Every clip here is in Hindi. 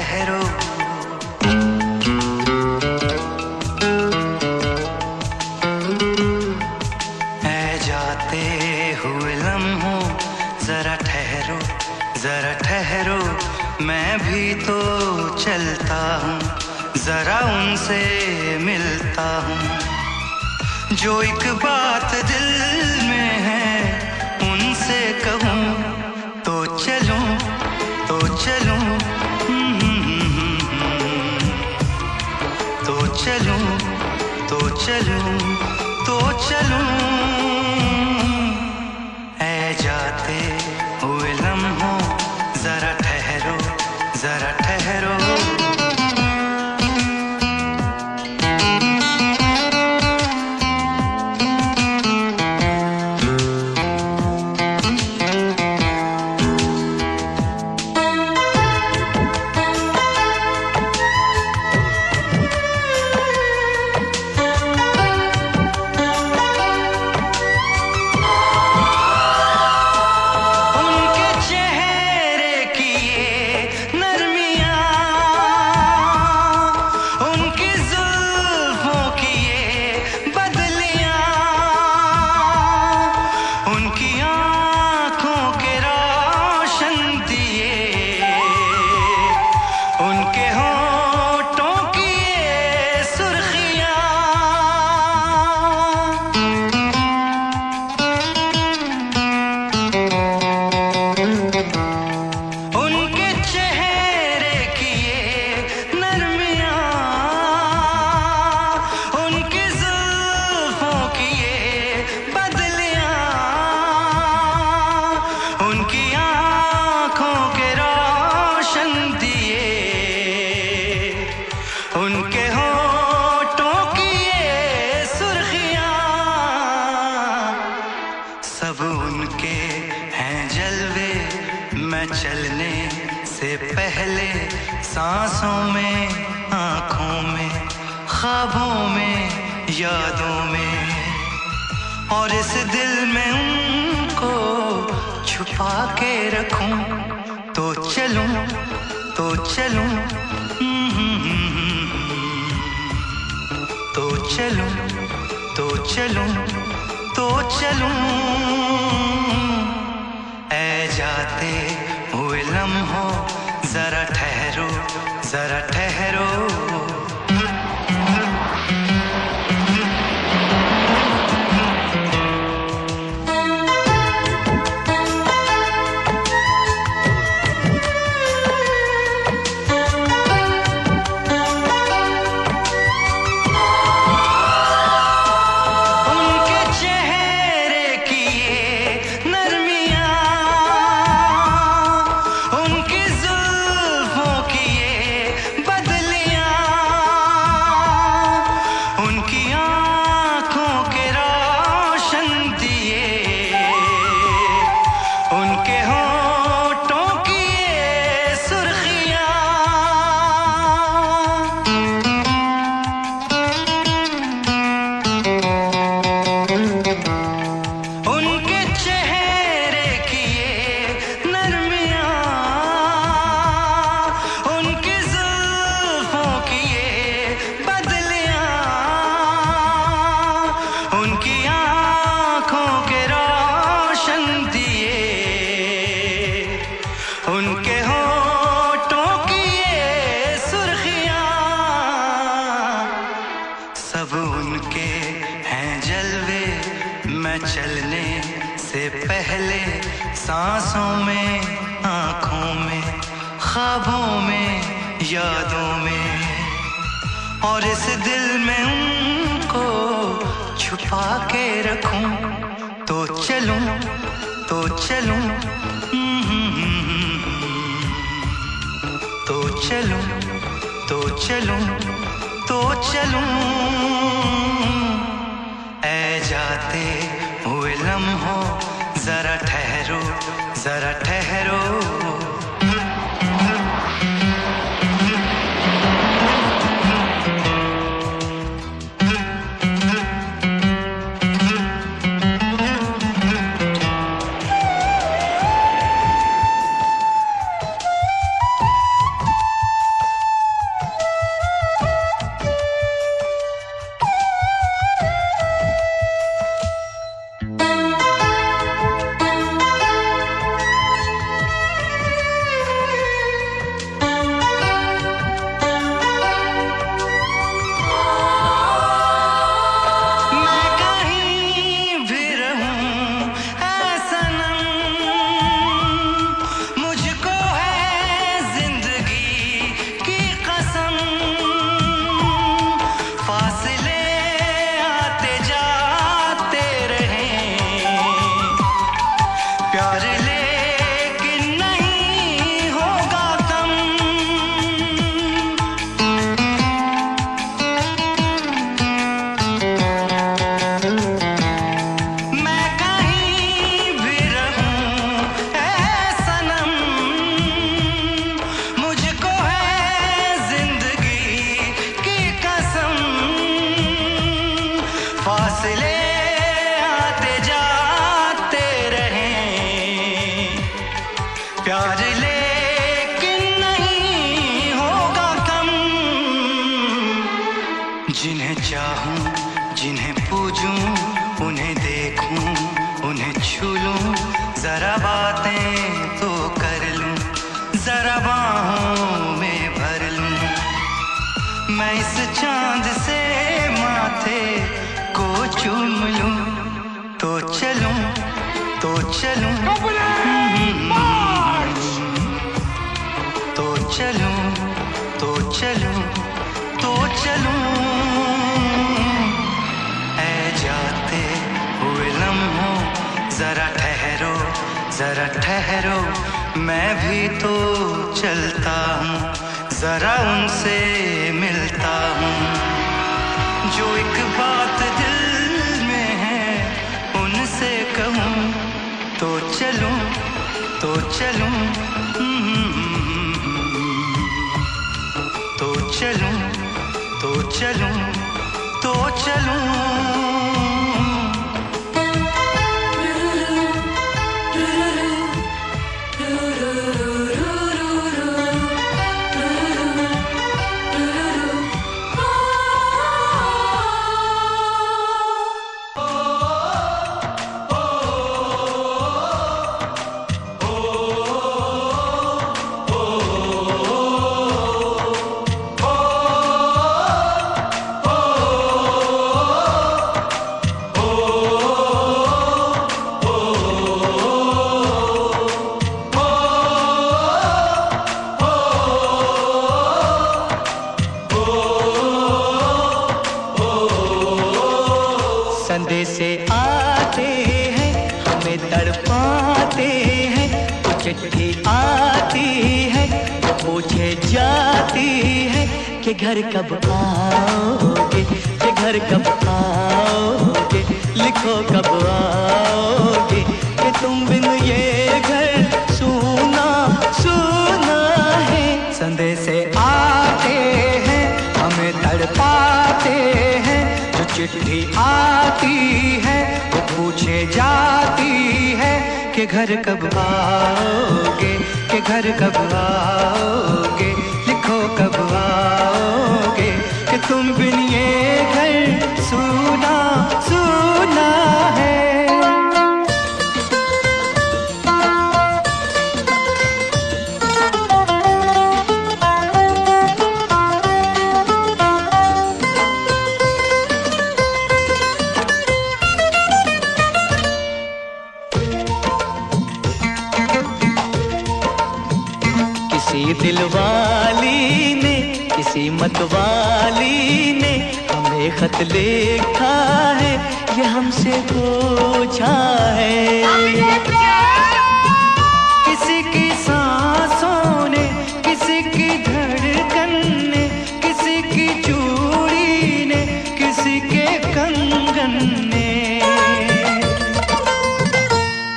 ठहरो। ऐ जाते हुए लम्हों जरा ठहरो, जरा ठहरो, मैं भी तो चलता हूँ, जरा उनसे मिलता हूँ। जो एक बात दिल में है उनसे कहूँ तो चलूँ, तो चलूँ, तो चलूँ, तो चलूँ, तो चलूँ। ऐ जाते हुए लम्हों जरा ठहरो, जरा ठहरो। उनके होठों की ये सुर्खियां, सब उनके हैं जलवे। मैं चलने से पहले सांसों में, आंखों में, ख्वाबों में, यादों में, और इस दिल में उनको छुपा के रखूं तो चलूं, तो चलूं, तो चलूं, तो चलूं, तो चलूं। ऐ जाते हुए लम्हों जरा ठहरो, जरा ठहरो। उनके होठों की ये सुर्खियां, सब उनके हैं जलवे। मैं चलने से पहले सांसों में, आंखों में, ख्वाबों में, यादों में, और इस दिल में उनको छुपा के रखूं तो चलूं, तो चलूं, तो चलूं, तो चलूं, तो चलूं। ऐ जाते हुए लम्हों जरा ठहरो, जरा ठहरो। प्यार लेकिन नहीं होगा कम। जिन्हें चाहूं, जिन्हें पूजूं, उन्हें देखूं, उन्हें छू लूं, जरा बातें तो कर लूं, जरा बाहों में भर लूं। मैं इस चांद से माथे को चूम लूं, तो चलूं, तो चलूं, तो चलूं, तो चलूं, तो चलूं। ऐ जाते हुए लम्हों जरा ठहरो, जरा ठहरो, मैं भी तो चलता हूँ, जरा उनसे मिलता हूँ। जो एक बात दिल में है उनसे कहूँ, तो चलूं, तो चलूं, तो चलूं, तो चलूं, तो चलूं। संदेशे आते हैं, हमें तड़पाते हैं, चिट्ठी आती है, पूछे जाती है कि घर कब आओगे, कि घर कब आओगे, लिखो कब आओगे, कि तुम बिन ये घर सूना सूना है। संदेशे आते हैं, हमें तड़पाते हैं, चिट्ठी आती है, वो पूछे जाती है कि घर कब आओगे, कि घर कब आओगे, लिखो कब आओगे, कि तुम बिन ये घर सूना सूना है। किसी दिलवाली ने, किसी मतवाली ने हमें खत लिखा है, ये हमसे पूछा है। किसी की सांसों ने, किसी की धड़कन ने, किसी की चूड़ी ने, किसी के कंगन ने,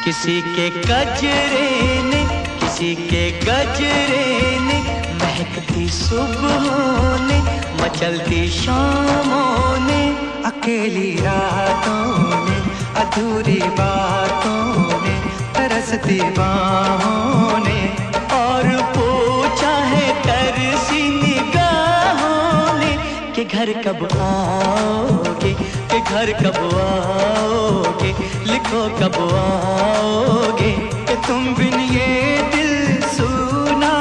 किसी के गजरे ने, किसी के गजरे ने, महकती सुबहों ने, मचलती शामों ने, अकेली रातों ने, अधूरी बातों ने, तरसती बाहों ने, और पूछा है तरसी निगाहों ने कि घर कब आओगे, कि घर कब आओगे, लिखो कब आओगे, कि तुम बिन ये दिल सूना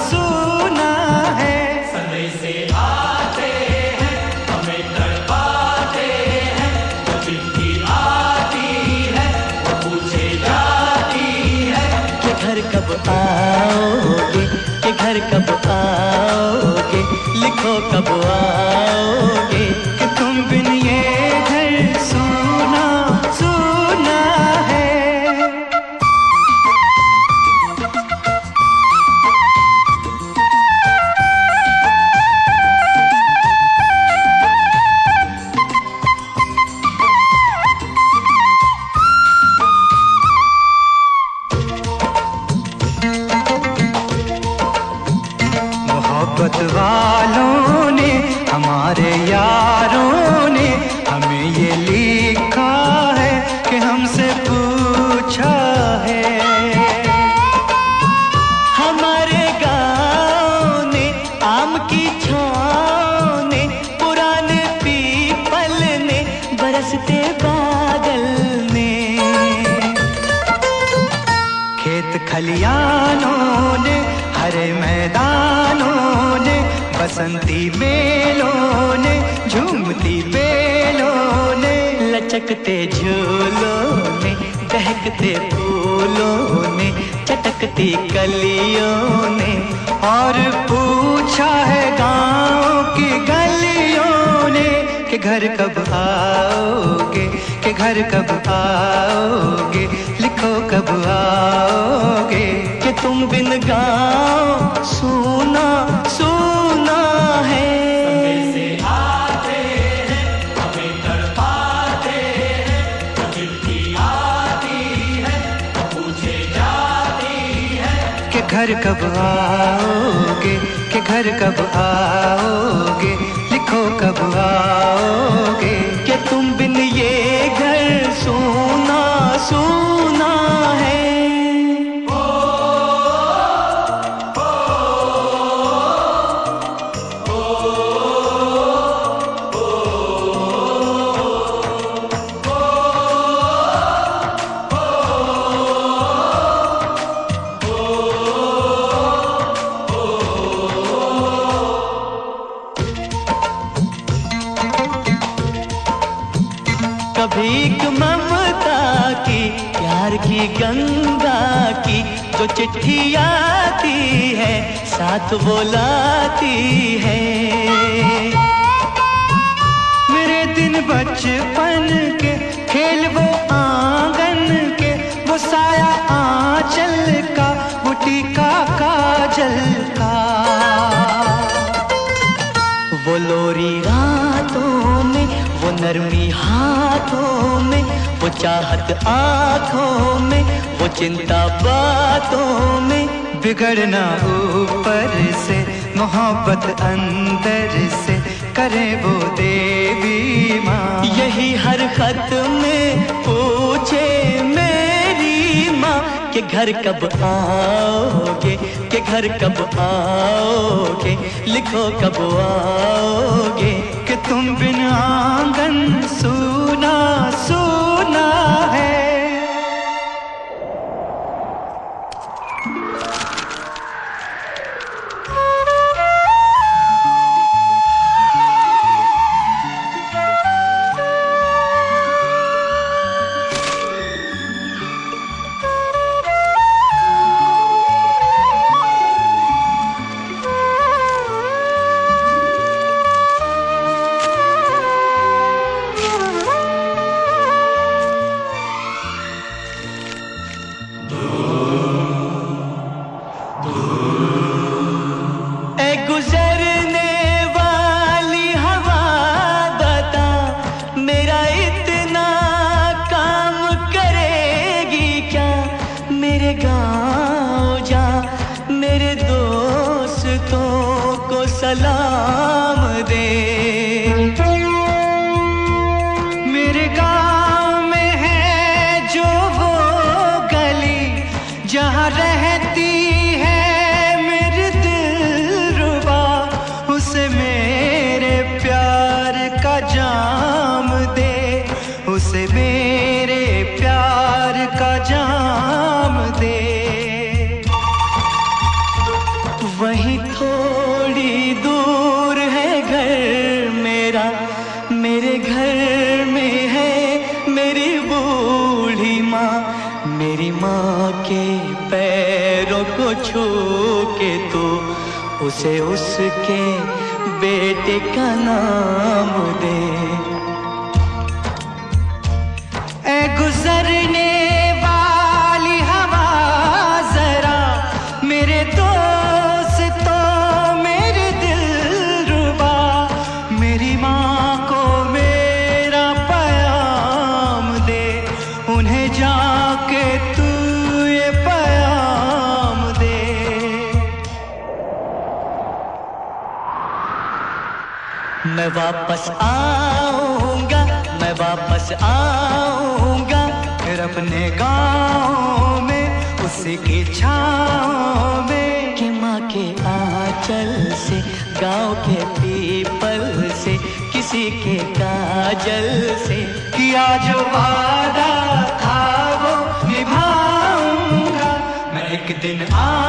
सूना है। संदेशे आते हैं, हमें तड़पाते हैं, वो चिट्ठी आती है, वो पूछे जाती है कि घर कब आओगे, कि घर कब आओगे, लिखो कब आओगे, कि तुम बिन ये घर सूना सूना है। मोहब्बत वालों ने, हमारे यारों ने हमें ये लिखा है कि हमसे पूछा है। खलियानों ने, हरे मैदानों ने, बसंती मेलों ने, झूमती बेलों ने, लचकते झूलों ने, दहकते फूलों ने, चटकती कलियों ने, और पूछा है गाँव की गलियों ने कि घर कब आओगे, कि घर कब आओगे, लिखो कब आओगे, कि तुम बिन गाँव सूना सूना है। से आते हैं हमें तड़पाते हैं, तो चिट्ठी आती है तो पूछे जाती है कि घर कब आओगे, कि घर कब आओगे, लिखो कब आओगे, कि तुम बिन ये घर सूना सूना है। कभी एक ममता की, प्यार की गंगा की, जो चिट्ठी आती है साथ वो लाती है। मेरे दिन बचपन के खेल वो आंगन के, वो साया आंचल का, वो टीका काजल का, वो लोरी रातों में, वो नरमी हाथों में, वो चाहत आँखों में, वो चिंता बातों में, बिगड़ना ऊपर से, मोहब्बत अंदर से, करे वो देवी माँ। यही हर खत में पूछे मेरी माँ कि घर कब आओगे, कि घर कब आओगे, लिखो कब आओगे, कि तुम बिन आंगन सूना सूना है। गुजरने वाली हवा बता, मेरा इतना काम करेगी क्या, मेरे गाँव जा, मेरे दोस्तों को सलाम दे। मेरे गाँव में है जो वो गली, जहाँ रहती जाम दे, उसे मेरे प्यार का जाम दे। वहीं थोड़ी दूर है घर मेरा, मेरे घर में है मेरी बूढ़ी माँ। मेरी माँ के पैरों को छू के तो उसे उसके बेटे का नाम दे। ए गुजरने वाली हवा जरा, मेरे दोस्तों मेरे दिलरुबा, मेरी माँ को मेरा पैगाम दे, उन्हें जाके तू ये पैगाम दे। मैं वापस आऊंगा, मैं वापस आऊंगा, फिर अपने गाँव में उसी की छाँव में, कि माँ के आंचल से, गाँव के पीपल से, किसी के काजल से, किया जो वादा था वो निभाऊंगा। मैं एक दिन दिन आ